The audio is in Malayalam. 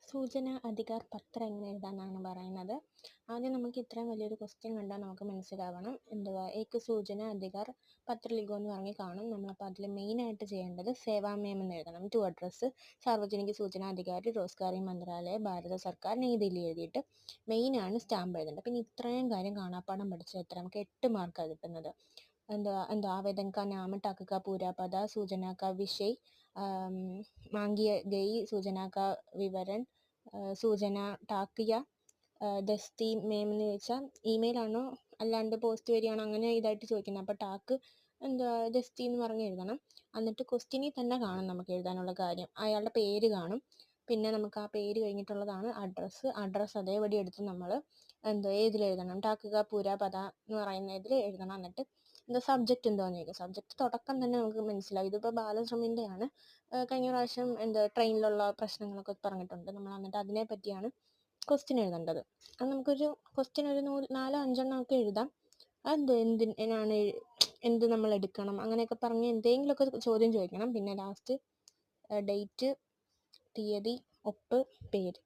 സൂചന അധികാർ പത്രം എങ്ങനെ എഴുതാനാണ് പറയുന്നത്. ആദ്യം നമുക്ക് ഇത്രയും വലിയൊരു ക്വസ്റ്റ്യൻ കണ്ടാൽ നമുക്ക് മനസ്സിലാവണം. എന്തുവാ ഏക്ക് സൂചന അധികാർ പത്ര ലിഖോ എന്ന് പറഞ്ഞ് കാണും. നമ്മളപ്പോൾ അതിൽ മെയിനായിട്ട് ചെയ്യേണ്ടത് സേവാമയം എന്ന് എഴുതണം. ടു അഡ്രസ്സ് സാർവജനിക സൂചന അധികാരി റോസ്ഗാറി മന്ത്രാലയ ഭാരത സർക്കാർ ന്യൂ ദില്ലി എഴുതിയിട്ട് മെയിനാണ് സ്റ്റാമ്പ് എഴുതേണ്ടത്. പിന്നെ ഇത്രയും കാര്യം കാണാപ്പാഠം പഠിച്ചാൽ എത്ര നമുക്ക് 8 മാർക്കാണ് കിട്ടുന്നത്. എന്താ आवेदन का नाम टक का पूरा पता सूचना का विषय मांगी गई सूचना का विवरण സൂചന ടാക്കിയ ദസ്തി മേം എന്ന് ചോദിച്ചാൽ ഇമെയിൽ ആണോ അല്ലാണ്ട് പോസ്റ്റ് വരികയാണോ അങ്ങനെ ഇതായിട്ട് ചോദിക്കുന്നത്. അപ്പോൾ ടാക്ക് ദസ്തി എന്ന് പറഞ്ഞ് എഴുതണം. എന്നിട്ട് ക്വസ്റ്റ്യനിൽ തന്നെ കാണും നമുക്ക് എഴുതാനുള്ള കാര്യം. അയാളുടെ പേര് കാണും. പിന്നെ നമുക്ക് ആ പേര് കഴിഞ്ഞിട്ടുള്ളതാണ് അഡ്രസ്സ് അതേപടി എടുത്ത് നമ്മൾ ഏതിലെഴുതണം ടാക്കുക പൂര പദ എന്ന് പറയുന്ന ഇതിൽ എഴുതണം. എന്നിട്ട് സബ്ജക്റ്റ് എന്തോന്ന് ചോദിക്കും. സബ്ജക്റ്റ് തുടക്കം തന്നെ നമുക്ക് മനസ്സിലാവും. ഇതിപ്പോൾ ബാലശ്രമിൻ്റെയാണ്. കഴിഞ്ഞ പ്രാവശ്യം ട്രെയിനിലുള്ള പ്രശ്നങ്ങളൊക്കെ പറഞ്ഞിട്ടുണ്ട് നമ്മൾ. എന്നിട്ട് അതിനെ പറ്റിയാണ് ക്വസ്റ്റ്യൻ എഴുതേണ്ടത്. അത് നമുക്കൊരു ക്വസ്റ്റ്യൻ ഒരു 4-5 ഒക്കെ എഴുതാം. എന്തിനാണ് എന്ത് നമ്മൾ എടുക്കണം അങ്ങനെയൊക്കെ പറഞ്ഞ് എന്തെങ്കിലുമൊക്കെ ചോദ്യം ചോദിക്കണം. പിന്നെ ലാസ്റ്റ് ഡേറ്റ്, തീയതി, ഒപ്പ്, പേര്